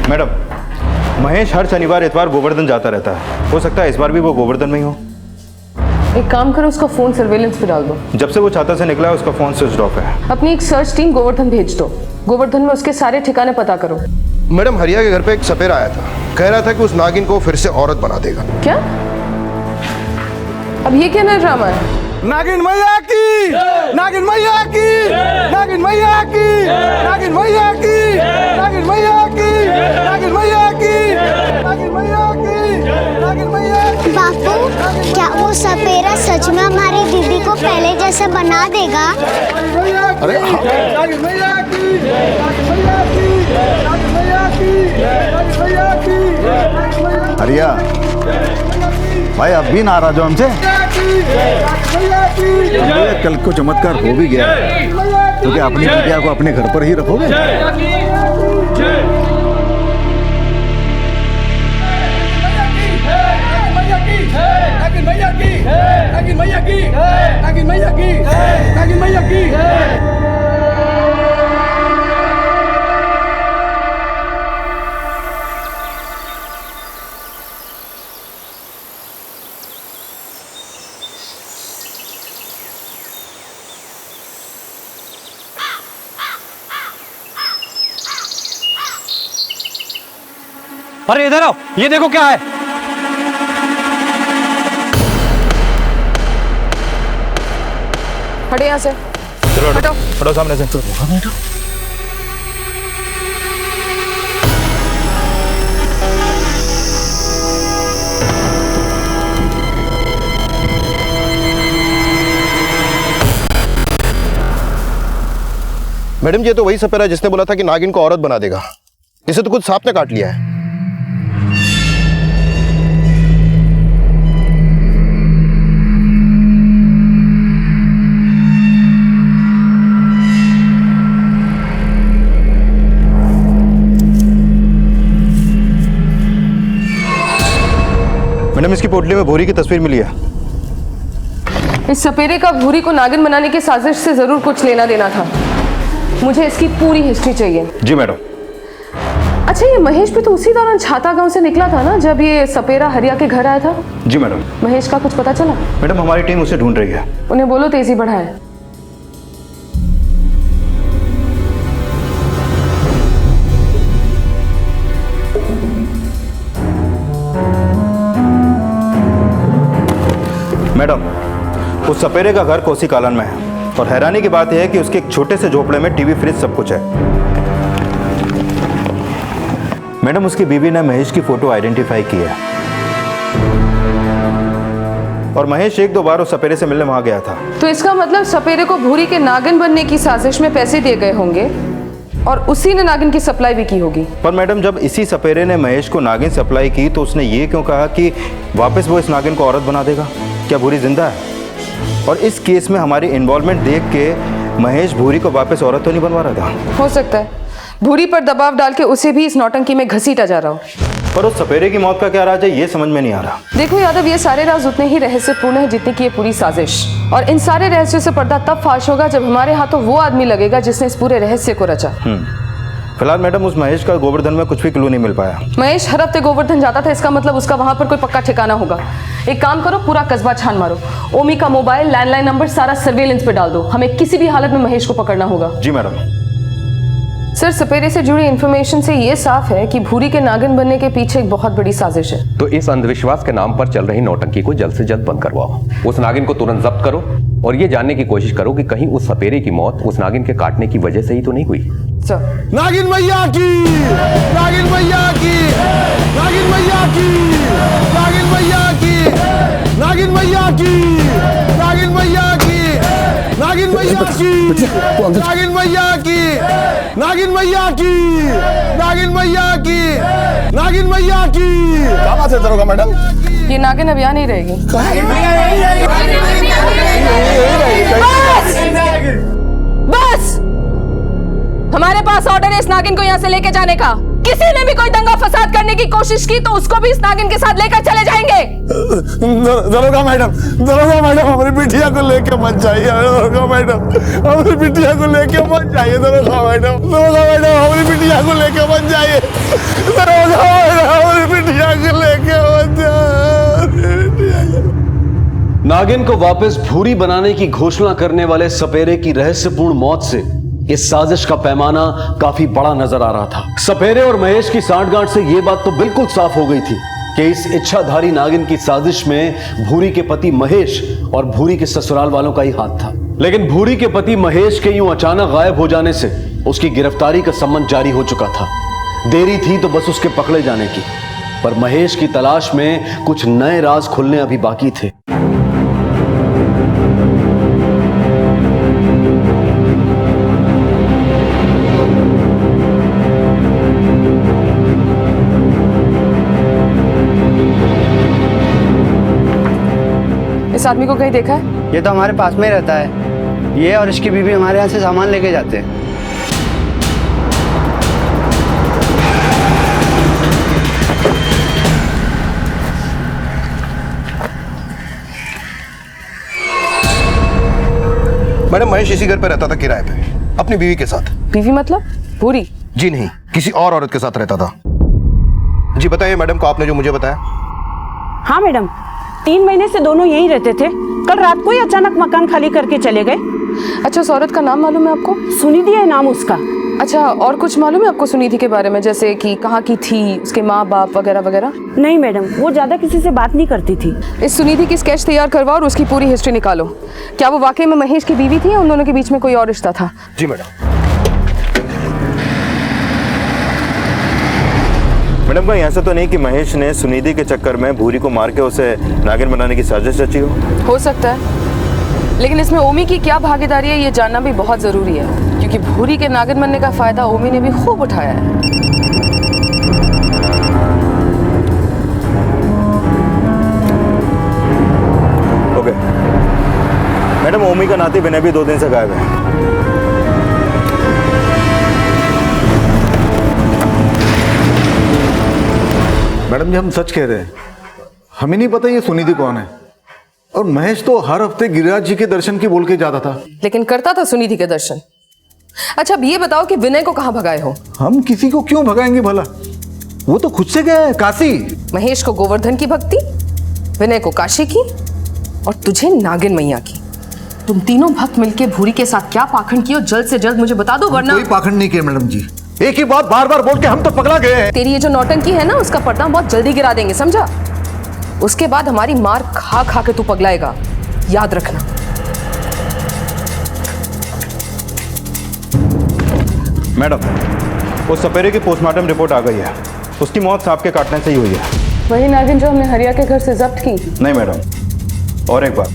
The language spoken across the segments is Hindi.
मैडम, महेश हर शनिवार इतवार गोवर्धन जाता रहता है, हो सकता है इस बार भी वो गोवर्धन में ही हो। एक काम करो, उसका फोन सर्वेलेंस पे डाल दो। जब से वो छाता से निकला है उसका फोन स्विच ऑफ है। अपनी एक सर्च टीम गोवर्धन भेज दो, गोवर्धन में उसके सारे ठिकाने पता करो। मैडम, हरिया के घर पे एक सपेरा आया था, कह रहा था कि उस नागिन को फिर से औरत बना देगा। क्या? अब ये क्या नया ड्रामा है? नागिन मैया की, नागिन मैया की, नागिन मैया की, नागिन मैया की, नागिन मैया की, नागिन मैया की, नागिन मैया की, नागिन मैया की। बापू, क्या वो सपेरा सच में हमारी दीदी को पहले जैसा बना देगा? अरे नागिन मैया की, नागिन मैया की, नागिन मैया की, नागिन मैया की, नागिन मैया की। हरिया भाई, अब भी नाराज हो हमसे? कल को चमत्कार हो भी गया तो क्या अपनी बिटिया को अपने घर पर ही रखोगे? अरे इधर आओ, ये देखो क्या है। हटे यहाँ से। चलो हटो, हटो सामने से। मैडम, ये तो वही सपेरा जिसने बोला था कि नागिन को औरत बना देगा। इसे तो कुछ सांप ने काट लिया है। मैडम, इसकी पोटली में भूरी की तस्वीर मिली है। इस सपेरे का भूरी को नागिन बनाने की साजिश से जरूर कुछ लेना देना था। मुझे इसकी पूरी हिस्ट्री चाहिए। जी मैडम। अच्छा, ये महेश भी तो उसी दौरान छाता गांव से निकला था ना, जब ये सपेरा हरिया के घर आया था? जी मैडम। महेश का कुछ पता चला? मैडम, हमारी टीम उसे ढूंढ रही है। उन्हें बोलो तेजी बढ़ाए। मैडम, उस सपेरे का घर कोसी कालन में है और हैरानी की बात यह है कि उसके एक छोटे से झोपड़े में टीवी, फ्रिज सब कुछ है। मैडम, उसकी बीवी ने महेश की फोटो आइडेंटिफाई की है और महेश एक दो बार उस सपेरे से मिलने वहां गया था। तो इसका मतलब सपेरे को भूरी के नागिन बनने की साजिश में पैसे दिए गए होंगे और उसी ने नागिन की सप्लाई भी की होगी। पर मैडम, जब इसी सपेरे ने महेश को नागिन सप्लाई की तो उसने ये क्यों कहा कि वापस वो इस नागिन को औरत बना देगा? क्या भूरी जिंदा है? और इस केस में हमारी इन्वॉल्वमेंट देख के महेश भूरी को वापस औरत तो नहीं बनवा रहा था? हो सकता है भूरी पर दबाव डाल के उसे भी इस नौटंकी में घसीटा जा रहा हो। पर उस सपेरे की मौत का क्या राज है, ये समझ में नहीं आ रहा। देखो यादव, ये सारे राज उतने ही रहस्यपूर्ण है जितनी की ये पूरी साजिश। और इन सारे रहस्यों से पर्दा तब फाश होगा जब हमारे हाथों वो आदमी लगेगा जिसने इस पूरे रहस्य को रचा। फिलहाल मैडम, उस महेश का गोवर्धन में कुछ भी क्लू नहीं मिल पाया। महेश हर हफ्ते गोवर्धन जाता था, इसका मतलब उसका वहां पर कोई पक्का ठिकाना होगा। एक काम करो, पूरा कस्बा छान मारो। ओमी का मोबाइल, लैंडलाइन नंबर सारा सर्वेलेंस पे डाल दो। हमें किसी भी हालत में महेश को पकड़ना होगा। जी मैडम। सर, सपेरे से जुड़ी इंफॉर्मेशन से ये साफ है कि भूरी के नागिन बनने के पीछे एक बहुत बड़ी साजिश है। तो इस अंधविश्वास के नाम पर चल रही नौटंकी को जल्द से जल्द बंद करवाओ। उस नागिन को तुरंत जब्त करो और ये जानने की कोशिश करो कि कहीं उस सपेरे की मौत उस नागिन के काटने की वजह से ही तो नहीं हुई। सर, नागिन मैया की, नागिन मैया की, नागिन मैया की, नागिन मैया की, नागिन मैया की, नागिन मैया की, नागिन मैया की, नागिन मैया की, नागिन मैया की, नागिन मैया की, नागिन मैया की। क्या बात है दरोगा मैडम? ये नागिन अब यहाँ नहीं रहेगी। बस! हमारे पास ऑर्डर है इस नागिन नागिन को यहाँ से लेके जाने का। किसी ने भी कोई दंगा फसाद करने की कोशिश की तो उसको भी इस नागिन के साथ लेकर चले जाएंगे। दरोगा मैडम, हमारी बिटिया को लेके मत जाइए। दरोगा मैडम, हमारी बिटिया को लेके मत जाइए। दरोगा मैडम, हमारी बिटिया को लेके मत जाइए। दरोगा मैडम, हमारी बिटिया को लेके मत जाइए। नागिन को वापस भूरी बनाने की घोषणा करने वाले सपेरे की रहस्यपूर्ण मौत से इस साजिश का पैमाना काफी बड़ा नजर आ रहा था। सपेरे और महेश की सांठगांठ से यह बात तो बिल्कुल साफ हो गई थी कि इस इच्छाधारी नागिन की साजिश में भूरी के पति महेश और भूरी के ससुराल वालों का ही हाथ था। लेकिन भूरी के पति महेश के यूं अचानक गायब हो जाने से उसकी गिरफ्तारी का संबंध जारी हो चुका था। देरी थी तो बस उसके पकड़े जाने की, पर महेश की तलाश में कुछ नए राज खुलने अभी बाकी थे। इस आदमी को कहीं देखा है? ये तो हमारे पास में रहता है। ये और इसकी बीवी हमारे यहाँ से सामान लेके जाते हैं। मैडम महेश इसी घर पे रहता था किराए पे, अपनी बीवी के साथ। बीवी मतलब भूरी? जी नहीं, किसी और औरत के साथ रहता था। जी बताइए मैडम को आपने जो मुझे बताया। हाँ मैडम, 3 महीने से दोनों यहीं रहते थे। कल रात को ही अचानक मकान खाली करके चले गए। अच्छा, उस औरत का नाम मालूम है आपको? सुनिधि है नाम उसका। अच्छा, और कुछ मालूम है आपको सुनिधि के बारे में, जैसे कि कहाँ की थी, उसके माँ बाप वगैरह वगैरह? नहीं मैडम, वो ज्यादा किसी से बात नहीं करती थी। इस सुनिधि की स्केच तैयार करवाओ और उसकी पूरी हिस्ट्री निकालो। क्या वो वाकई में महेश की बीवी थी या उन दोनों के बीच में कोई और रिश्ता था? जी मैडम। मैडम कहीं ऐसा तो नहीं कि महेश ने सुनिधि के चक्कर में भूरी को मार के उसे नागिन बनाने की साजिश रची हो सकता है, लेकिन इसमें ओमी की क्या भागीदारी है ये जानना भी बहुत जरूरी है, क्योंकि भूरी के नागिन बनने का फायदा ओमी ने भी खूब उठाया है। ओके मैडम, ओमी का नाती विनय भी 2 दिन से गायब है। मैडम जी हम सच कह रहे हैं, हमें नहीं पता ये सुनिधि कौन है। और महेश तो हर हफ्ते गिरिराज जी के दर्शन की बोल के जाता था। लेकिन करता था सुनिधि के दर्शन। अच्छा, अब ये बताओ कि विनय को कहाँ भगाए हो? हम किसी को क्यों भगाएंगे भला, वो तो खुद से गया है काशी। महेश को गोवर्धन की भक्ति, विनय को काशी की, और तुझे नागिन मैया की। तुम तीनों भक्त मिलके भूरी के साथ क्या पाखंड किए, जल्द से जल्द मुझे बता दो, वरना। कोई पाखंड नहीं किया मैडम जी, एक ही बात बार बार बोल के हम तो पगला गए हैं। तेरी ये जो नौटंकी है ना, उसका पर्दा बहुत जल्दी गिरा देंगे, समझा? उसके बाद हमारी मार खा खा के तू पगलाएगा, याद रखना। मैडम उस सपेरे की पोस्टमार्टम रिपोर्ट आ गई है। उसकी मौत सांप के काटने से ही हुई है। वही नागिन जो हमने हरिया के घर से जब्त की? नहीं मैडम, और एक बार,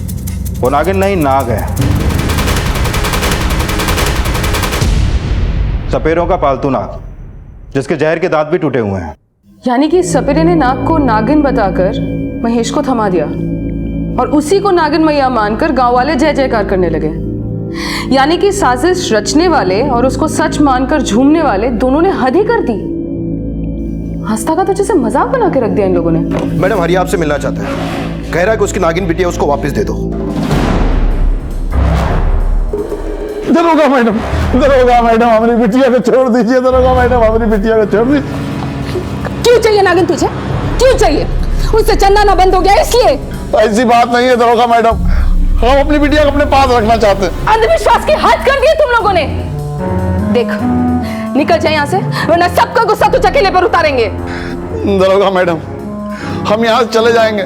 वो नागिन नहीं नाग है, सपेरों का पालतू नाग, जिसके जहर के दांत भी टूटे हुए हैं। यानी कि सपेरे ने नाग को नागिन बताकर महेश को थमा दिया और उसी को नागिन मैया मानकर गांव वाले जय जयकार करने लगे। यानी कि साजिश रचने वाले और उसको सच मानकर झूमने वाले दोनों ने हद ही कर दी। हंसता का तो जैसे मजाक बना के रख दिया इन लोगों ने। मैडम हरिया आपसे मिलना चाहता है, कह रहा है कि उसकी नागिन बिटिया उसको वापस दे दो। दरोगा मैडम, हमारी बिटिया को छोड़ दीजिए। दरोगा मैडम, हमारी बिटिया को छोड़ दीजिए। क्यों चाहिए नागिन तुझे? क्यों चाहिए? उससे चंदा ना बंद हो गया इसलिए? ऐसी बात नहीं है दरोगा मैडम, हम अपनी बिटिया को अपने पास रखना चाहते हैं। अंधविश्वास की हद कर दी तुम लोगों ने। देख, निकल जाए यहाँ से, वरना सबका गुस्सा तुझे अकेले पर उतारेंगे। दरोगा मैडम, हम यहाँ से चले जाएंगे,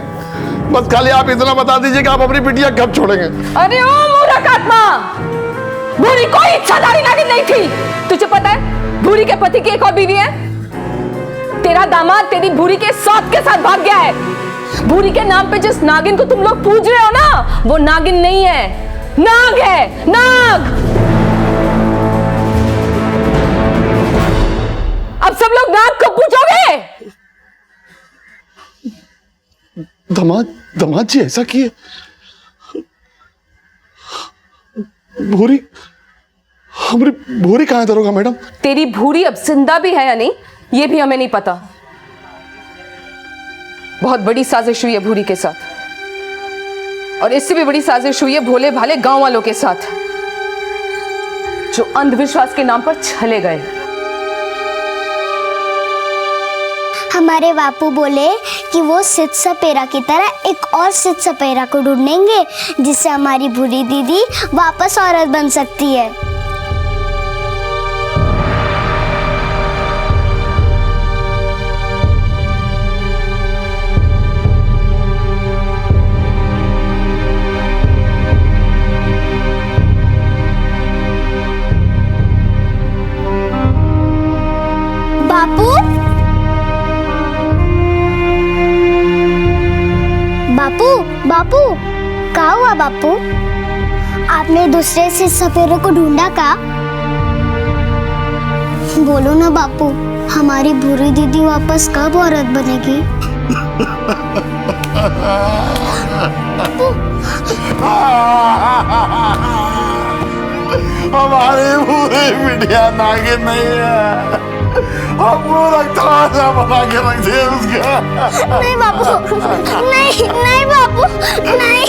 बस खाली आप इतना बता दीजिए कि आप अपनी बिटिया कब छोड़ेंगे। अरे ओ मूर्ख आत्मा, भूरी कोई इच्छाधारी नागिन नहीं थी। तुझे पता है भूरी के पति की एक और बीवी है? तेरा दामाद तेरी भूरी के सौत के साथ भाग गया है। भूरी के नाम पे जिस नागिन को तुम लोग पूज रहे हो ना, वो नागिन नहीं है, नाग है, नाग। अब सब लोग नाग को पूजोगे? दामाद जी ऐसा किए? भूरी हमारी भूरी कहाँ है दरोगा मैडम? तेरी भूरी अब जिंदा भी है या नहीं ये भी हमें नहीं पता। बहुत बड़ी साजिश हुई है भूरी के साथ, और इससे भी बड़ी साजिश हुई है भोले भाले गांव वालों के साथ जो अंधविश्वास के नाम पर छले गए। हमारे बापू बोले कि वो सिद्ध सपेरा की तरह एक और सिद्ध सपेरा को ढूंढेंगे जिससे हमारी भूरी दीदी वापस औरत बन सकती है। बापू, बापू, बापू, क्या हुआ बापू? आपने दूसरे से सपेरे को ढूंढा का? बोलो ना बापू, हमारी भूरी दीदी वापस कब औरत बनेगी? हमारी भूरी बिटिया नागिन नहीं है, हम पूरा ताजा बना के रख दिए उसका। नहीं बापू, नहीं नहीं बापू, नहीं।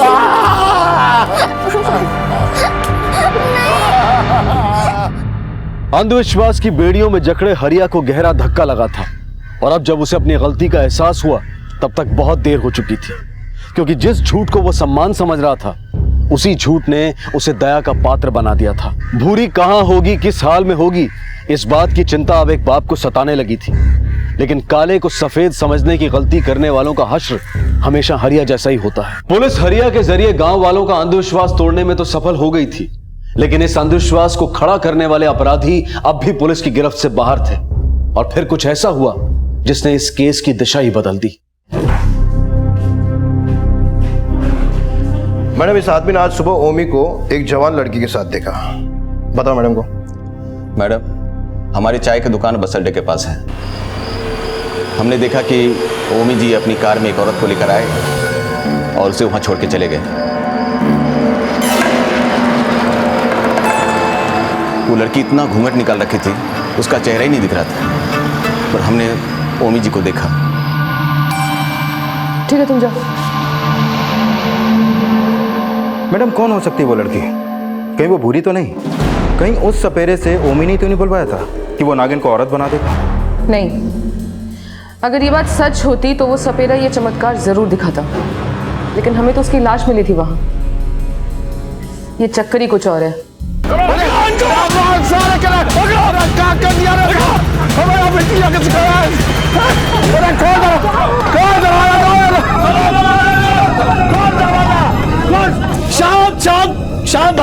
अंधविश्वास की बेड़ियों में जकड़े हरिया को गहरा धक्का लगा था, और अब जब उसे अपनी गलती का एहसास हुआ तब तक बहुत देर हो चुकी थी, क्योंकि जिस झूठ को वो सम्मान समझ रहा था उसी झूठ ने उसे दया का पात्र बना दिया था। भूरी कहाँ होगी, किस हाल में होगी, इस बात की चिंता अब एक बाप को सताने लगी थी, लेकिन काले को सफेद समझने की गलती करने वालों का हश्र हमेशा हरिया जैसा ही होता है। पुलिस हरिया के जरिए गांव वालों का अंधविश्वास तोड़ने में तो सफल हो गई थी, लेकिन इस अंधविश्वास को खड़ा करने वाले अपराधी अब भी पुलिस की गिरफ्त से बाहर थे, और फिर कुछ ऐसा हुआ जिसने इस केस की दिशा ही बदल दी। मैडम, इस आदमी ने आज सुबह ओमी को एक जवान लड़की के साथ देखा। बताओ मैडम को। मैडम, हमारी चाय की दुकान बस अड्डे के पास है। हमने देखा कि ओमी जी अपनी कार में एक औरत को लेकर आए और उसे वहां छोड़ के चले गए। वो लड़की इतना घूंघट निकाल रखी थी, उसका चेहरा ही नहीं दिख रहा था, पर हमने ओमी जी को देखा। ठीक है, तुम जाओ। मैडम, कौन हो सकती है वो लड़की? कहीं वो भूरी तो नहीं? कहीं उस सपेरे से ओमी ने तो नहीं बुलवाया था कि वो नागिन को औरत बना देगा? नहीं, अगर ये बात सच होती तो वो सपेरा ये चमत्कार जरूर दिखाता, लेकिन हमें तो उसकी लाश मिली थी वहां। ये चक्कर ही कुछ और है। शांत शांत शांत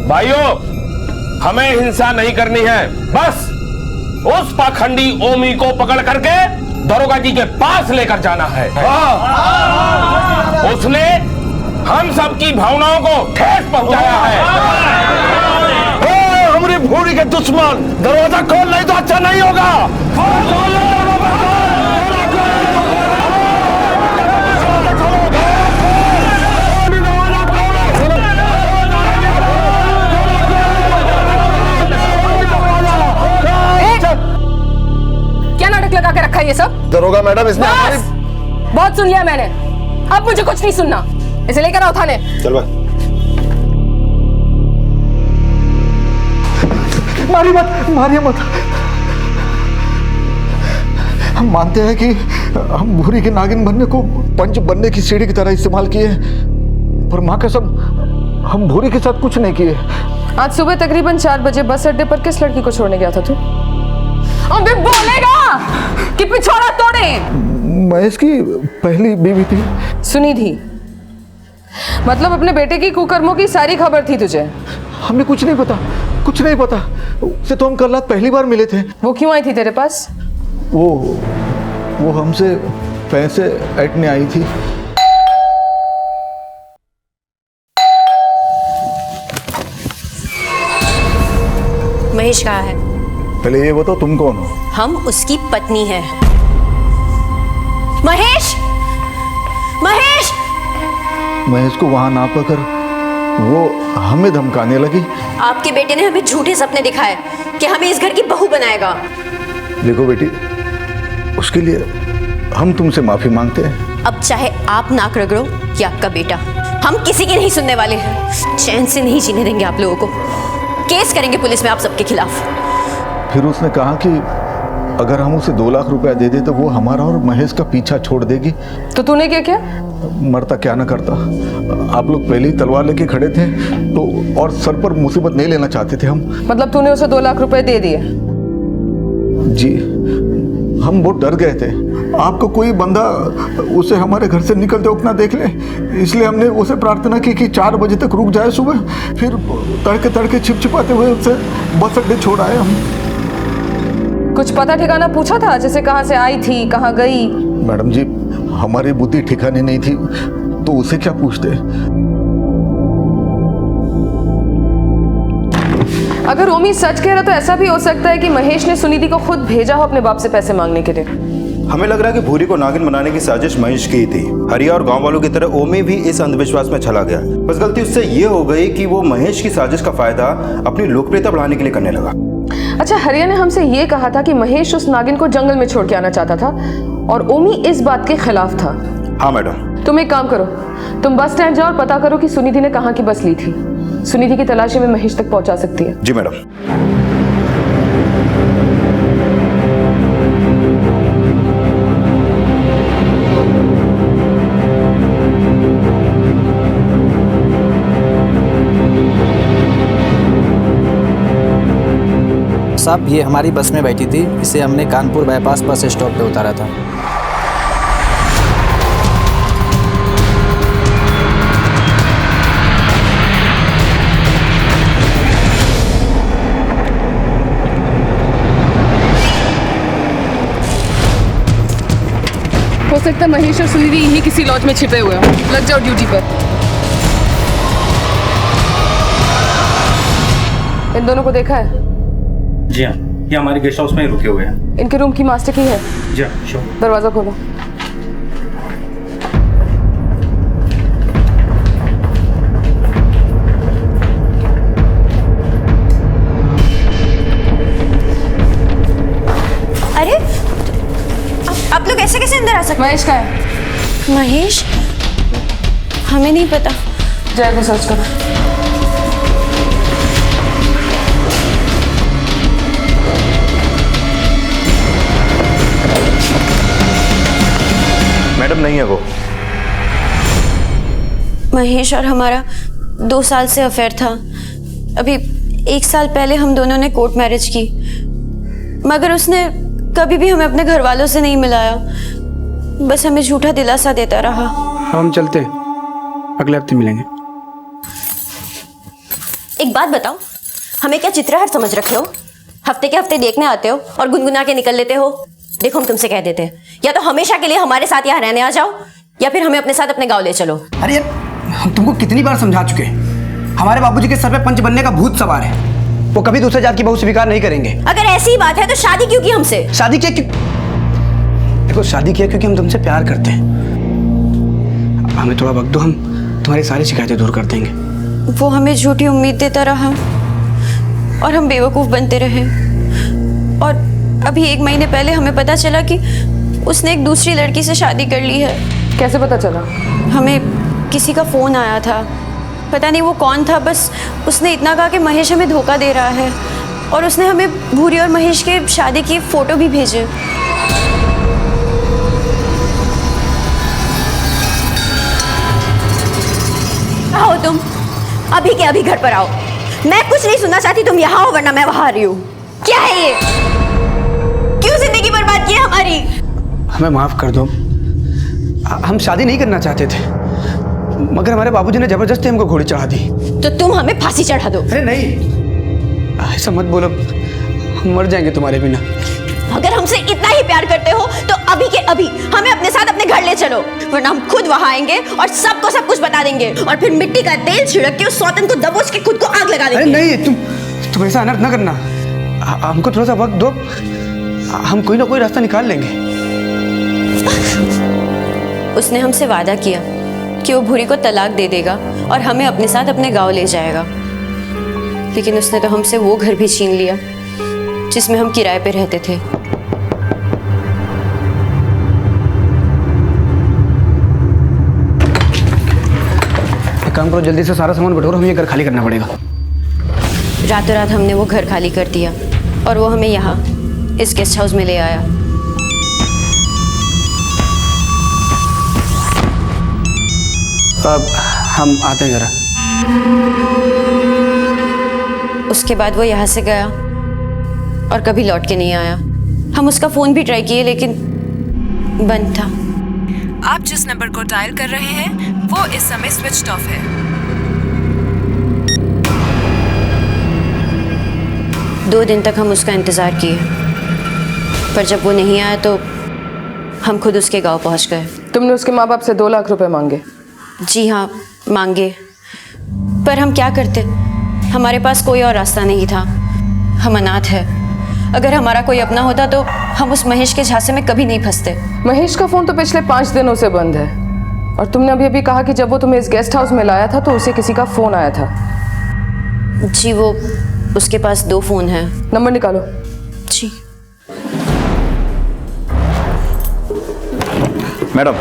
भाइयों, हमें हिंसा नहीं करनी है, बस उस पाखंडी ओमी को पकड़ करके दरोगा जी के पास लेकर जाना है। उसने हम सबकी भावनाओं को ठेस पहुंचाया है। हमारी भूरी के दुश्मन, दरवाजा खोल नहीं तो अच्छा नहीं होगा। क्या नाटक लगा के रखा है ये सब? दरोगा मैडम, इसने हमारी... बहुत सुन लिया मैंने, अब मुझे कुछ नहीं सुनना। इसे लेकर आओ थाने। चल भाई। मारिए मत, मारिए मत। हम मानते हैं कि हम भूरी के नागिन बनने को पंच बनने की सीढ़ी की तरह इस्तेमाल किए, पर माँ कसम हम भूरी के साथ कुछ नहीं किए। आज सुबह तकरीबन 4 बजे बस अड्डे पर किस लड़की को छोड़ने गया था तू? अबे बोलेगा कि पिछोड़ा तोड़े? महेश की पहली बीवी थी। सुनी थी? मतलब अपने बेटे की कुकर्मों की सारी खबर थी तुझे? हमें कुछ नहीं पता, कुछ नहीं पता। उसे तो हम कल रात पहली बार मिले थे। वो क्यों आई थी तेरे पास? वो हमसे पैसे ऐंठने आई थी। महेश कहाँ है? पहले ये बताओ तुम कौन हो? हम उसकी पत्नी हैं। महेश, महेश! महेश को वहां ना पाकर वो हमें धमकाने लगी। आपके बेटे ने हमें झूठे सपने दिखाए कि हमें इस घर की बहू बनाएगा। देखो बेटी, उसके लिए हम तुमसे माफी मांगते हैं। अब चाहे आप नाक रगड़ो या आपका बेटा, हम किसी की नहीं सुनने वाले। चैन से नहीं जीने देंगे आप लोगों को। केस करेंगे पुलिस में आप सबके खिलाफ। फिर उसने कहा कि अगर हम उसे 2 लाख रुपया दे दे तो वो हमारा और महेश का पीछा छोड़ देगी। तो तूने क्या किया? मरता क्या ना करता। आप लोग पहले ही तलवार लेके खड़े थे तो, और सर पर मुसीबत नहीं लेना चाहते थे हम। मतलब तूने उसे 2 लाख रुपए दे दिए? जी, हम बहुत डर गए थे आपको कोई बंदा उसे हमारे घर से निकलते वक्त ना देख ले, इसलिए हमने उसे प्रार्थना की कि 4 बजे तक रुक जाए सुबह, फिर तड़के तड़के छिपछिपाते हुए उसे बस अड्डे छोड़ आए हम। कुछ पता ठिकाना पूछा था, जैसे कहाँ से आई थी, कहाँ गई? मैडम जी, हमारी बुद्धि ठिकाने नहीं थी तो उसे क्या पूछते। अगर ओमी सच कह रहा तो ऐसा भी हो सकता है कि महेश ने सुनिधि को खुद भेजा हो अपने बाप से पैसे मांगने के लिए। हमें लग रहा है कि भूरी को नागिन बनाने की साजिश महेश की थी। हरिया और गांव वालों की तरह ओमी भी इस अंधविश्वास में चला गया। बस गलती उससे ये हो गई कि वो महेश की साजिश का फायदा अपनी लोकप्रियता बढ़ाने के लिए करने लगा। अच्छा, हरिया ने हमसे ये कहा था कि महेश उस नागिन को जंगल में छोड़ के आना चाहता था और ओमी इस बात के खिलाफ था। हाँ मैडम। तुम एक काम करो, तुम बस स्टैंड जाओ और पता करो कि सुनिधि ने कहाँ की बस ली थी। सुनिधि की तलाशी में महेश तक पहुंचा सकती है। जी मैडम। साहब, ये हमारी बस में बैठी थी, इसे हमने कानपुर बाईपास बस स्टॉप पे उतारा था। हो सकता है महेश और सुनिधि यही किसी लॉज में छिपे हुए हो। लग जाओ ड्यूटी पर। इन दोनों को देखा है? जी हाँ, ये हमारे गेस्ट हाउस में ही रुके हुए हैं। इनके रूम की मास्टर की है? जी हाँ, श्योर। दरवाजा खोलो। अरे आप लोग ऐसे कैसे अंदर आ सकते? महेश का है? महेश? हमें नहीं पता। जय को सर्च करो। मैडम नहीं है वो। महेश और हमारा 2 साल से अफेयर था। अभी 1 साल पहले हम दोनों ने कोर्ट मैरिज की, मगर उसने कभी भी हमें अपने घर वालों से नहीं मिलाया, बस हमें झूठा दिलासा देता रहा। हम चलते हैं, अगले हफ्ते मिलेंगे। एक बात बताओ, हमें क्या चित्रहार समझ रखे हो? हफ्ते के हफ्ते देखने आते हो और गुनगुना के निकल लेते हो। देखो, हम तुमसे कह देते हैं, या तो हमेशा के लिए हमारे साथ यहाँ रहने आ जाओ, या फिर हमें अपने साथ अपने गांव ले चलो। अरे यार, हम तुमको कितनी बार समझा चुके हैं, हमारे बाबूजी के सर पे पंच बनने का भूत सवार है। वो कभी दूसरे जात की बहू स्वीकार नहीं करेंगे। अगर ऐसी ही बात है तो शादी क्यों की हमसे? शादी किया क्यों? देखो, शादी किया क्योंकि हम तुमसे प्यार करते हैं। हमें थोड़ा वक्त दो, हम तुम्हारी सारी शिकायतें दूर कर देंगे। वो हमें झूठी उम्मीद देता रहा और हम बेवकूफ बनते रहे, और अभी 1 महीने पहले हमें पता चला कि उसने एक दूसरी लड़की से शादी कर ली है। कैसे पता चला? हमें किसी का फोन आया था, पता नहीं वो कौन था, बस उसने इतना कहा कि महेश हमें धोखा दे रहा है, और उसने हमें भूरी और महेश के शादी की फोटो भी भेजे। आओ तुम, अभी के अभी घर पर आओ। मैं कुछ नहीं सुनना चाहती, तुम यहाँ हो वरना मैं वहां आ रही हूँ। क्या है ये? क्यों जिंदगी बर्बाद की है हमारी? हमें माफ कर दो, हम शादी नहीं करना चाहते थे, मगर हमारे बाबूजी ने जबरदस्ती हमको घोड़ी चढ़ा दी। तो तुम हमें फांसी चढ़ा दो। अरे नहीं, ऐसा मत बोलो, हम मर जाएंगे तुम्हारे बिना। अगर हमसे इतना ही प्यार करते हो तो अभी के अभी हमें अपने साथ अपने घर ले चलो, वरना हम खुद वहां आएंगे और सबको सब कुछ बता देंगे, और फिर मिट्टी का तेल छिड़क के उस सौतन को दबोच के खुद को आग लगा देंगे। अरे नहीं, तुम ऐसा अनर्थ ना करना, हमको थोड़ा सा वक्त दो, हम कोई ना कोई रास्ता निकाल लेंगे। उसने हमसे वादा किया कि वो भूरी को तलाक दे देगा और हमें अपने साथ अपने गांव ले जाएगा, लेकिन उसने तो हमसे वो घर भी छीन लिया जिसमें हम किराए पे रहते थे। एक काम करो, जल्दी से सारा सामान बटोरो, हमें ये घर खाली करना पड़ेगा। रातों रात हमने वो घर खाली कर दिया और वो हमें यहाँ इस गेस्ट हाउस में ले आया। अब हम आते हैं जरा। उसके बाद वो यहाँ से गया और कभी लौट के नहीं आया। हम उसका फोन भी ट्राई किए लेकिन बंद था। आप जिस नंबर को डायल कर रहे हैं वो इस समय स्विच्ड ऑफ है। दो दिन तक हम उसका इंतजार किए, पर जब वो नहीं आया तो हम खुद उसके गांव पहुंच गए। तुमने उसके माँ बाप से 2 लाख रुपए मांगे? जी हाँ, मांगे, पर हम क्या करते? हमारे पास कोई और रास्ता नहीं था। हम अनाथ है। अगर हमारा कोई अपना होता तो हम उस महेश के झांसे में कभी नहीं फंसते। महेश का फोन तो पिछले 5 दिनों से बंद है, और तुमने अभी अभी कहा कि जब वो तुम्हें इस गेस्ट हाउस में लाया था तो उसे किसी का फोन आया था। जी, वो उसके पास 2 फोन हैं। नंबर निकालो। जी मैडम,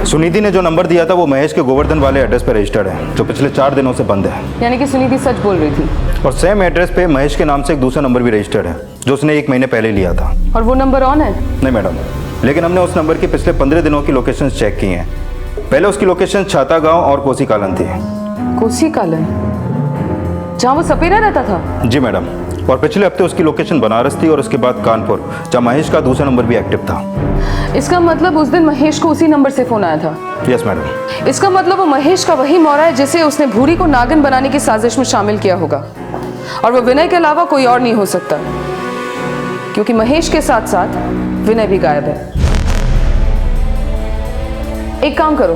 सुनीति ने जो नंबर दिया था वो महेश के गोवर्धन वाले एड्रेस पे रजिस्टर्ड है, जो पिछले 4 दिनों से बंद है। यानी कि सुनीति सच बोल रही थी। और सेम एड्रेस पे महेश के नाम से एक दूसरा नंबर भी रजिस्टर्ड है, जो उसने 1 महीने पहले लिया था। और वो नंबर ऑन है? नहीं मैडम, लेकिन हमने उस नंबर की पिछले 15 दिनों की लोकेशन चेक की हैं। पहले उसकी लोकेशन छाता गांव और कोसी कालन थी। कोसी कालन, जहाँ वो सपेरा रहता था? जी मैडम, और पिछले हफ्ते उसकी लोकेशन बनारस थी और उसके बाद कानपुर, जहाँ महेश का दूसरा नंबर भी एक्टिव था। इसका मतलब उस दिन महेश को उसी नंबर से फोन आया था? Yes madam. इसका मतलब वो महेश का वही मौरा है जिसे उसने भूरी को नागिन बनाने की साजिश में शामिल किया होगा, और वो विनय के अलावा कोई और नहीं हो सकता, क्योंकि महेश के साथ साथ विनय भी गायब है। एक काम करो,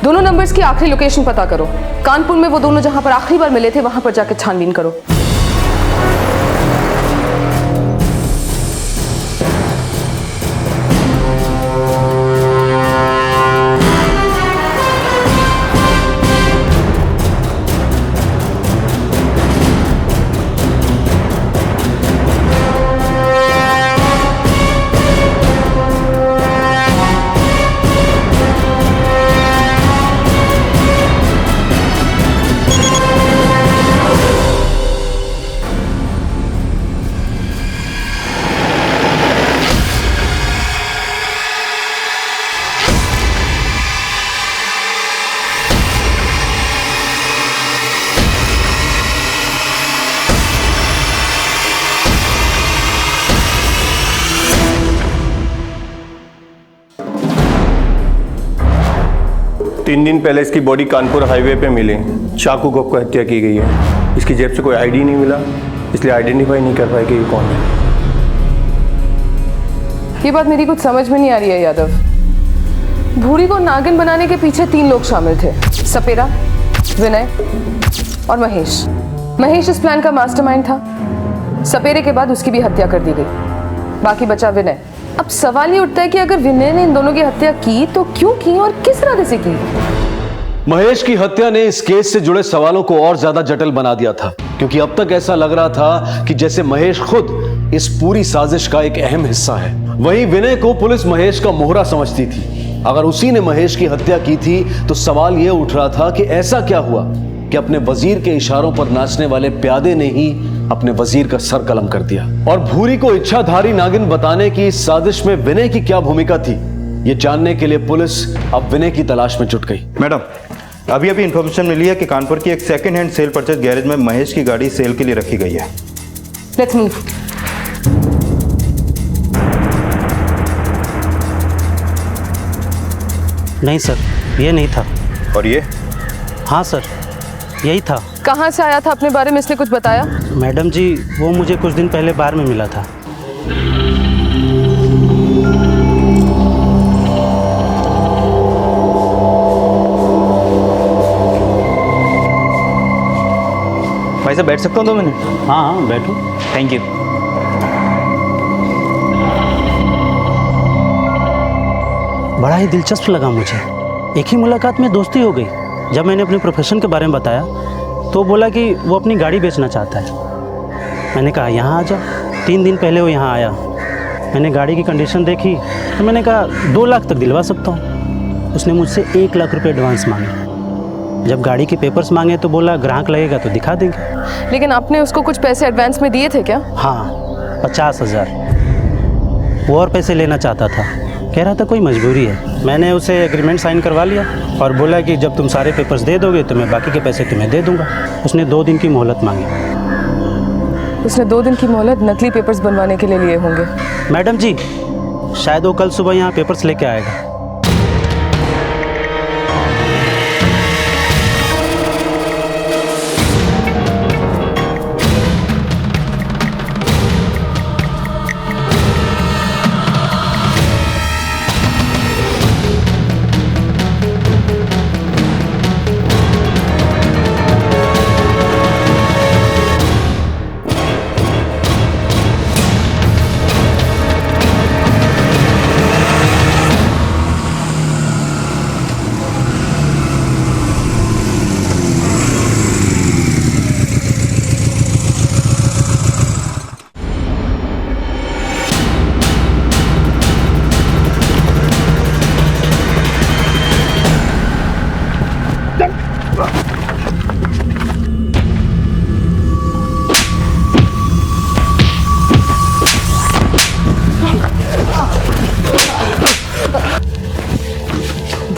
दोनों नंबर्स की आखिरी लोकेशन पता करो। कानपुर में वो दोनों जहां पर आखिरी बार मिले थे वहां पर जाकर छानबीन करो। तीन दिन पहले इसकी बॉडी कानपुर हाईवे पे मिली, चाकू घोंप कर हत्या की गई है। इसकी जेब से कोई आईडी नहीं मिला, इसलिए आइडेंटिफाई नहीं कर पाए कि ये कौन है। ये बात मेरी कुछ समझ में नहीं आ रही है यादव। भूरी को नागिन बनाने के पीछे 3 लोग शामिल थे, सपेरा, विनय और महेश। महेश इस प्लान का मास्टरमाइंड था। सपेरे के बाद उसकी भी हत्या कर दी गई, बाकी बचा विनय। अब सवाल ये उठता है कि अगर विनय ने इन दोनों की हत्या की तो क्यों की और किस इरादे से की? महेश की हत्या ने इस केस से जुड़े सवालों को और ज्यादा जटिल बना दिया था, क्योंकि अब तक ऐसा लग रहा था कि जैसे महेश खुद इस पूरी साजिश का एक अहम हिस्सा है। वहीं विनय को पुलिस महेश का मोहरा समझती थी। अगर उसी ने महेश की हत्या की थी तो सवाल यह उठ रहा था कि ऐसा क्या हुआ कि अपने वजीर के इशारों पर नाचने वाले प्यादे ने ही अपने वजीर का सर कलम कर दिया। और भूरी को इच्छाधारी नागिन बताने की इस साजिश में विनय की क्या भूमिका थी, ये जानने के लिए पुलिस अब विनय की तलाश में जुट गई। मैडम, अभी इंफॉर्मेशन मिली है कि कानपुर की एक second hand cell purchase garage में महेश की गाड़ी सेल के लिए रखी गई है। Let's move. नहीं सर, ये नहीं था। और ये? हाँ सर, यही था। कहाँ से आया था, अपने बारे में इसने कुछ बताया? मैडम जी, वो मुझे कुछ दिन पहले बार में मिला था। भाई साहब बैठ सकता हूँ 2 मिनट? हाँ हाँ बैठो। Thank you. बड़ा ही दिलचस्प लगा मुझे। एक ही मुलाकात में दोस्ती हो गई। जब मैंने अपने प्रोफेशन के बारे में बताया तो बोला कि वो अपनी गाड़ी बेचना चाहता है। मैंने कहा यहाँ आ जाओ। 3 दिन पहले वो यहाँ आया। मैंने गाड़ी की कंडीशन देखी तो मैंने कहा 2 लाख तक दिलवा सकता हूँ। उसने मुझसे 1 लाख रुपए एडवांस मांगे। जब गाड़ी के पेपर्स मांगे तो बोला ग्राहक लगेगा तो दिखा देंगे। लेकिन आपने उसको कुछ पैसे एडवांस में दिए थे क्या? हाँ, 50,000। वो और पैसे लेना चाहता था, कह रहा था कोई मजबूरी है। मैंने उसे एग्रीमेंट साइन करवा लिया और बोला कि जब तुम सारे पेपर्स दे दोगे तो मैं बाकी के पैसे तुम्हें दे दूंगा। उसने 2 दिन की मोहलत मांगी। उसने 2 दिन की मोहलत नकली पेपर्स बनवाने के लिए लिए होंगे। मैडम जी, शायद वो कल सुबह यहाँ पेपर्स लेके आएगा।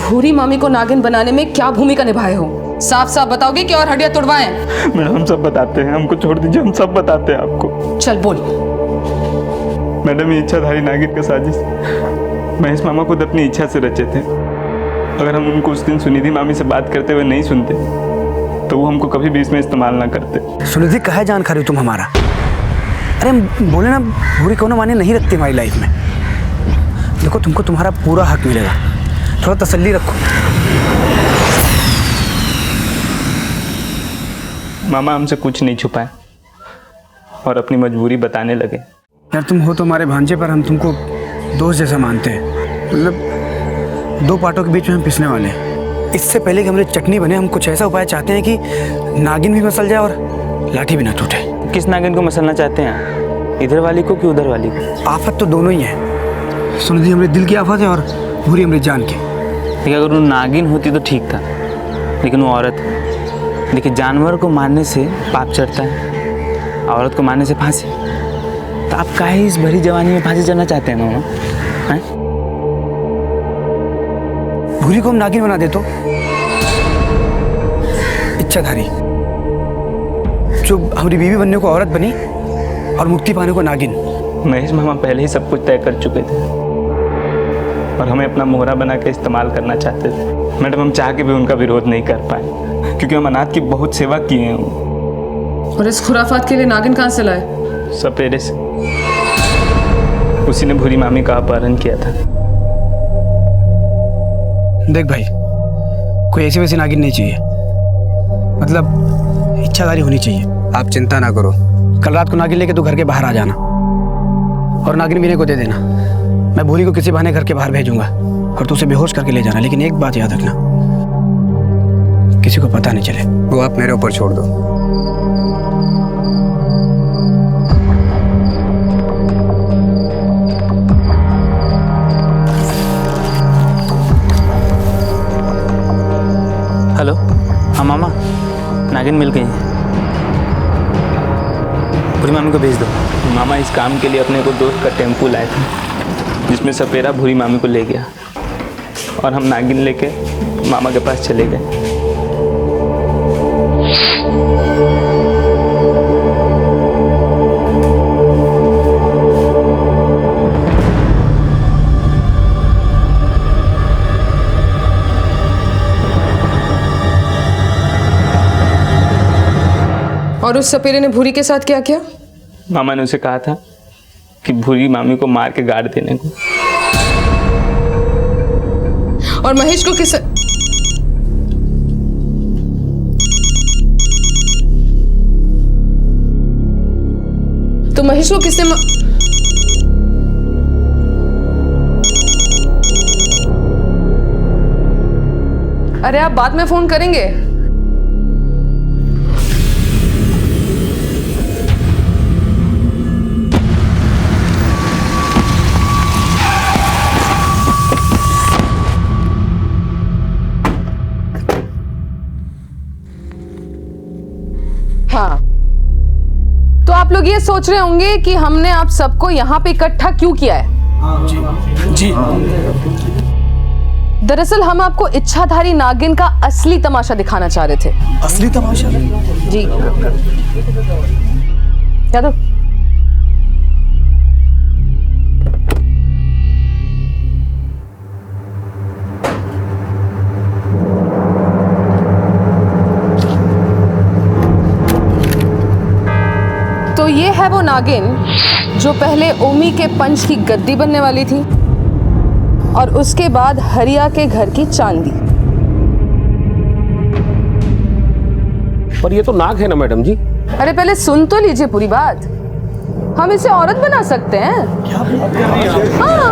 भूरी मामी को नागिन बनाने में क्या भूमिका निभाए हो? साफ साफ बताओगे कि और हड्डियां तुड़वाएं? मैडम हम सब बताते हैं, हमको छोड़ दीजिए, हम सब बताते हैं आपको। चल बोल। मैडम ये इच्छाधारी नागिन का साजिश महेश मामा खुद अपनी इच्छा से रचे थे। अगर हम उनको उस दिन सुनिधि मामी से बात करते हुए नहीं सुनते तो वो हमको कभी भी इसमें इस्तेमाल ना करते। सुनिधि कहे जान खा रही हो तुम हमारा? अरे बोले ना, भूरी कोनो माने नहीं रखती हमारी लाइफ में। देखो तुमको तुम्हारा पूरा हक मिलेगा, थोड़ा तसल्ली रखो। मामा हमसे कुछ नहीं छुपाए और अपनी मजबूरी बताने लगे। यार तुम हो तो हमारे भांजे, पर हम तुमको दोस्त जैसा मानते हैं। मतलब 2 पार्टों के बीच में हम पिसने वाले हैं। इससे पहले कि हमारी चटनी बने, हम कुछ ऐसा उपाय चाहते हैं कि नागिन भी मसल जाए और लाठी भी ना टूटे। किस नागिन को मसलना चाहते हैं, इधर वाली को कि उधर वाली को? आफत तो दोनों ही है। सुनिधि हमारे दिल की आफत है और भूरी हमारी जान की। देखिए अगर वो नागिन होती तो ठीक था, लेकिन वो औरत है। देखिए जानवर को मारने से पाप चढ़ता है, औरत को मारने से फांसी। तो आप काहे इस भरी जवानी में फांसी चढ़ना चाहते हैं मामा? भूरी को हम नागिन बना दे तो इच्छाधारी, जो हमारी बीवी बनने को औरत बनी और मुक्ति पाने को नागिन। महेश मामा पहले ही सब कुछ तय कर चुके थे और हमें अपना मोहरा बना के इस्तेमाल करना चाहते थे। मैडम हम चाह के भी उनका विरोध नहीं कर पाए, क्योंकि हम अनाथ की बहुत सेवा किए हैं। और इस खुराफात के लिए नागिन कहाँ से लाए? सपेरे से। उसी ने भूरी मामी का अपहरण किया था। देख भाई, कोई ऐसी वैसी नागिन नहीं चाहिए, मतलब इच्छाधारी होनी चाहिए। आप चिंता ना करो, कल रात को नागिन लेके तू घर के बाहर आ जाना और नागिन मीने को दे देना। मैं भूरी को किसी बहाने घर के बाहर भेजूंगा और तू उसे बेहोश करके ले जाना। लेकिन एक बात याद रखना, किसी को पता नहीं चले। वो आप मेरे ऊपर छोड़ दो। हेलो, हाँ मामा, नागिन मिल गई है। भूरी मामी को भेज दो। मामा इस काम के लिए अपने को दोस्त का टेम्पू लाए थे, जिसमें सपेरा भूरी मामी को ले गया और हम नागिन लेके मामा के पास चले गए। और उस सपेरे ने भूरी के साथ क्या किया? मामा ने उसे कहा था कि भूरी मामी को मार के गाड़ देने को। और महेश को किस तो महेश को किसने अरे आप बाद में फोन करेंगे। हाँ, तो आप लोग ये सोच रहे होंगे कि हमने आप सबको यहाँ पे इकट्ठा क्यों किया है? जी। दरअसल हम आपको इच्छाधारी नागिन का असली तमाशा दिखाना चाह रहे थे। असली तमाशा? जी। यादव, तो ये है वो नागिन जो पहले ओमी के पंच की गद्दी बनने वाली थी और उसके बाद हरिया के घर की चांदी। पर ये तो नाग है ना मैडम जी? अरे पहले सुन तो लीजिए पूरी बात। हम इसे औरत बना सकते हैं। हाँ।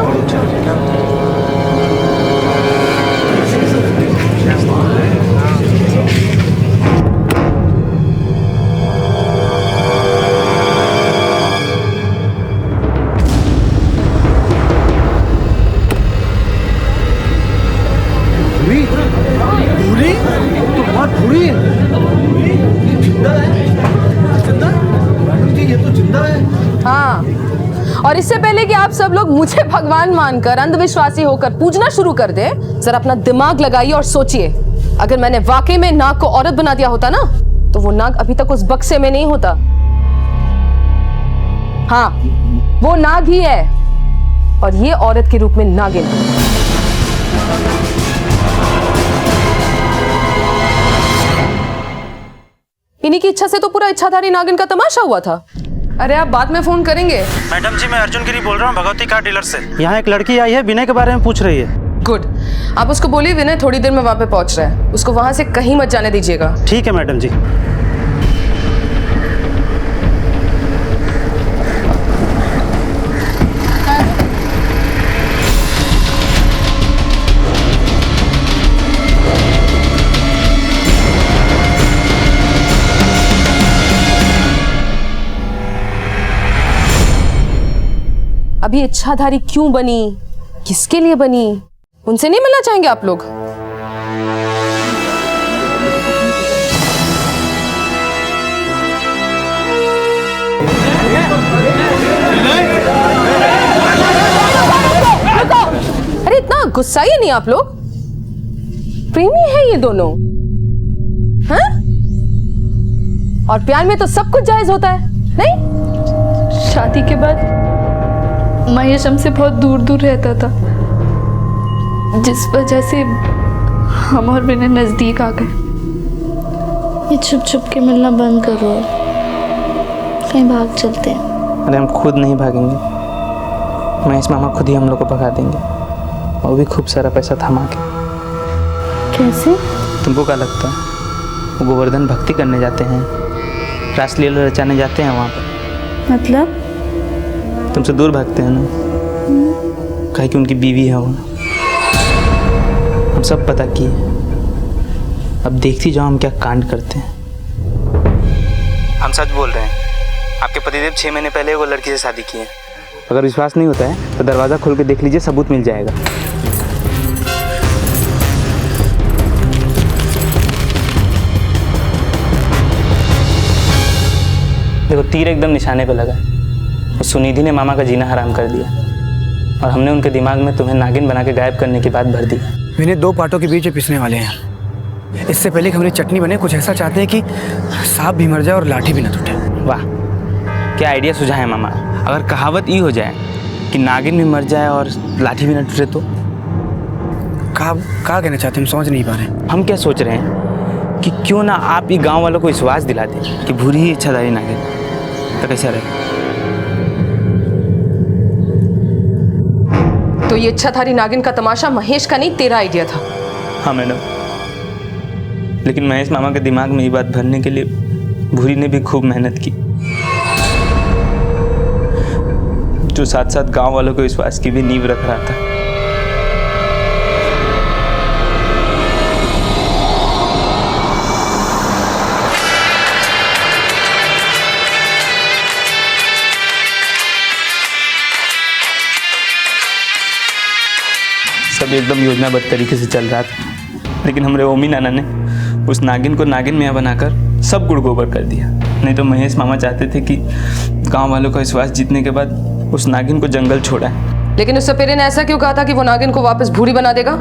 भूरी? तो बहुत भूरी है। ये जिंदा है? जिंदा? मैडम जी ये तो जिंदा है। हाँ, और इससे पहले कि आप सब लोग मुझे भगवान मानकर अंधविश्वासी होकर पूजना शुरू कर दे, जरा अपना दिमाग लगाइए और सोचिए, अगर मैंने वाकई में नाग को औरत बना दिया होता ना, तो वो नाग अभी तक उस बक्से में नहीं होता। हाँ, वो नाग ही है और ये औरत के रूप में नागिन। इन्हीं की इच्छा से तो पूरा इच्छाधारी नागिन का तमाशा हुआ था। अरे आप बाद में फोन करेंगे। मैडम जी, मैं अर्जुन गिरी बोल रहा हूँ भगवती कार डीलर से। यहाँ एक लड़की आई है, विनय के बारे में पूछ रही है। गुड, आप उसको बोलिए विनय थोड़ी देर में वहां पे पहुंच रहा है, उसको वहां से कहीं मत जाने दीजिएगा। ठीक है मैडम जी। अभी इच्छाधारी क्यों बनी, किसके लिए बनी, उनसे नहीं मिलना चाहेंगे आप लोग? अरे इतना गुस्साइए नहीं आप लोग, प्रेमी है ये दोनों, हैं? और प्यार में तो सब कुछ जायज होता है, नहीं? शादी के बाद महेश हमसे बहुत दूर दूर रहता था, जिस वजह से हम और विनय नजदीक आ गए। ये छुप छुप के मिलना बंद करो, कहीं भाग चलते हैं। अरे हम खुद नहीं भागेंगे, महेश मामा खुद ही हम लोग को भगा देंगे, और भी खूब सारा पैसा थमा के। कैसे? तुमको क्या लगता है वो गोवर्धन भक्ति करने जाते हैं, रासलीला रचाने जाते हैं वहाँ पर? मतलब? तुमसे दूर भागते हैं ना, कहे कि उनकी बीवी है वो। हम सब पता किए, अब देखती जाओ हम क्या कांड करते हैं। हम सच बोल रहे हैं, आपके पतिदेव 6 महीने पहले वो लड़की से शादी की है। अगर विश्वास नहीं होता है तो दरवाज़ा खोल के देख लीजिए, सबूत मिल जाएगा। देखो तीर एकदम निशाने पे लगा। सुनिधि ने मामा का जीना हराम कर दिया और हमने उनके दिमाग में तुम्हें नागिन बना के गायब करने की बात भर दी। मैंने 2 पार्टों के बीच में पिसने वाले हैं। इससे पहले कि हमारी चटनी बने, कुछ ऐसा चाहते हैं कि सांप भी मर जाए और लाठी भी न टूटे। वाह, क्या आइडिया सुझा है मामा। अगर कहावत ये हो जाए कि नागिन भी मर जाए और लाठी भी न टूटे तो क्या कहना चाहते हैं, हम समझ नहीं पा रहे। हम क्या सोच रहे हैं कि क्यों ना आप ये गाँव वालों को विश्वास दिला दें कि भूरी ही इच्छाधारी नागिन, तो कैसा रहे? तो ये इच्छाधारी नागिन का तमाशा महेश का नहीं, तेरा आइडिया था? हाँ मैडम, लेकिन महेश मामा के दिमाग में ये बात भरने के लिए भूरी ने भी खूब मेहनत की, जो साथ साथ गांव वालों के विश्वास की भी नींव रख रहा था। सब एकदम योजनाबद्ध तरीके से चल रहा था, लेकिन हमारे ओमी नाना ने उस नागिन को नागिन मियाँ बनाकर सब गुड़ गोबर कर दिया। नहीं तो महेश मामा चाहते थे कि गांव वालों का विश्वास जीतने के बाद उस नागिन को जंगल छोड़ा है। लेकिन उस सपेरे ने ऐसा क्यों कहा था कि वो नागिन को वापस भूरी बना देगा?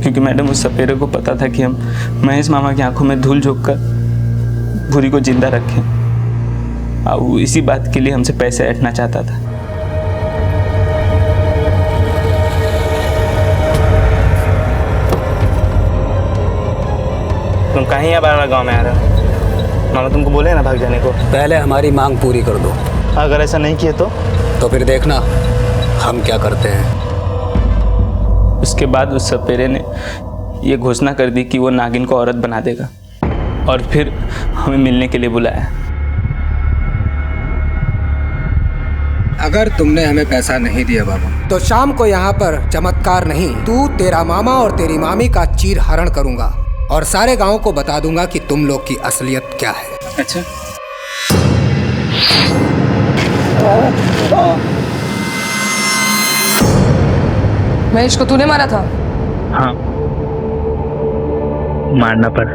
क्योंकि मैडम उस सपेरे को पता था कि हम महेश मामा की आंखों में धूल झोंक कर भूरी को जिंदा रखें, और इसी बात के लिए हमसे पैसे ऐंठना चाहता था। तुम कहीं अब गाँव में आ रहे हो? मामा तुमको बोले ना भाग जाने को। पहले हमारी मांग पूरी कर दो। अगर ऐसा नहीं किए तो फिर देखना हम क्या करते हैं। उसके बाद उस सपेरे ने ये घोषणा कर दी कि वो नागिन को औरत बना देगा, और फिर हमें मिलने के लिए बुलाया। अगर तुमने हमें पैसा नहीं दिया बाबू, तो शाम को यहाँ पर चमत्कार नहीं, तू, तेरा मामा और तेरी मामी का चीर हरण करूंगा और सारे गांव को बता दूंगा कि तुम लोग की असलियत क्या है। अच्छा। महेश को तूने मारा था? हाँ, मारना पड़ा,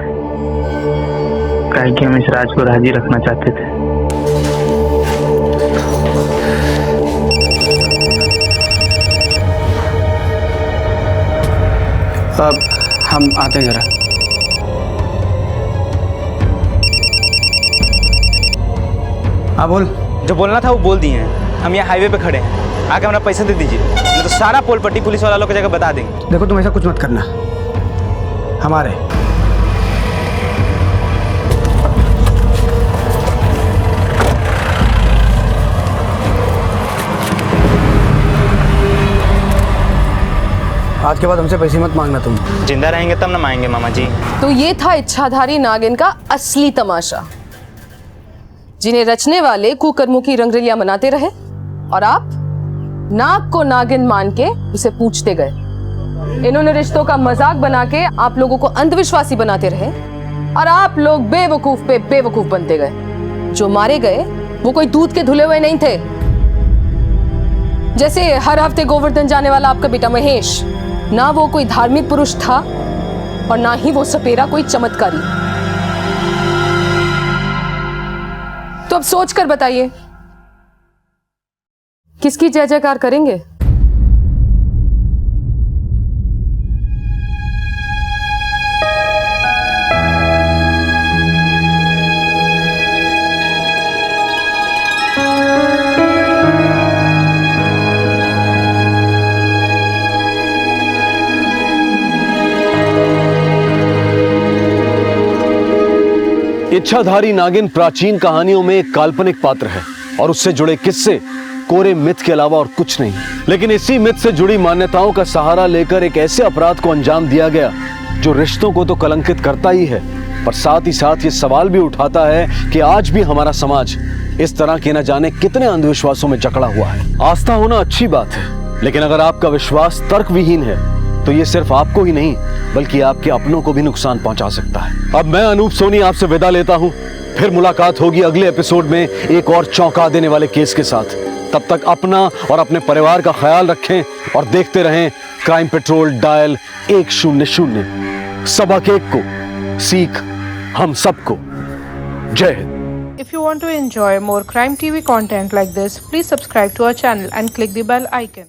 काहे कि हम इस राज को राजी रखना चाहते थे। अब हम आते हैं जरा। हाँ बोल। जो बोलना था वो बोल दिए हैं। हम यहाँ हाईवे पे खड़े हैं, आके हमारा पैसा दे दीजिए, नहीं तो सारा पोल पट्टी पुलिस वालों की जगह बता देंगे। देखो तुम ऐसा कुछ मत करना, हमारे आज के बाद हमसे पैसे मत मांगना। तुम जिंदा रहेंगे तब ना मांगेंगे मामा जी। तो ये था इच्छाधारी नागिन का असली तमाशा, जिन्हें रचने वाले कुकर्मों की रंगरलियां मनाते रहे और आप नाग को नागिन मान के उसे पूछते गए। इन्होंने रिश्तों का मजाक बना के आप लोगों को अंधविश्वासी बनाते रहे और आप लोग बेवकूफ पे बेवकूफ बनते गए। जो मारे गए वो कोई दूध के धुले हुए नहीं थे। जैसे हर हफ्ते गोवर्धन जाने वाला आपका बेटा महेश, ना वो कोई धार्मिक पुरुष था और ना ही वो सपेरा कोई चमत्कारी। तो अब सोच कर बताइए, किसकी जय जयकार करेंगे? इच्छाधारी नागिन प्राचीन कहानियों में एक काल्पनिक पात्र है और उससे जुड़े किस्से कोरे मिथ के अलावा और कुछ नहीं। लेकिन इसी मिथ से जुड़ी मान्यताओं का सहारा लेकर एक ऐसे अपराध को अंजाम दिया गया जो रिश्तों को तो कलंकित करता ही है, पर साथ ही साथ ये सवाल भी उठाता है कि आज भी हमारा समाज इस तरह के न जाने कितने अंधविश्वासों में जकड़ा हुआ है। आस्था होना अच्छी बात है, लेकिन अगर आपका विश्वास तर्क विहीन है तो ये सिर्फ आपको ही नहीं बल्कि आपके अपनों को भी नुकसान पहुंचा सकता है। अब मैं अनूप सोनी आपसे विदा लेता हूं, फिर मुलाकात होगी अगले एपिसोड में एक और चौंका देने वाले केस के साथ। तब तक अपना और अपने परिवार का ख्याल रखें और देखते रहें क्राइम पेट्रोल डायल 100। सबक एक को, सीख हम सबको। जय Hind. If you want to enjoy more Crime TV content like this, please subscribe to our channel and click the bell icon.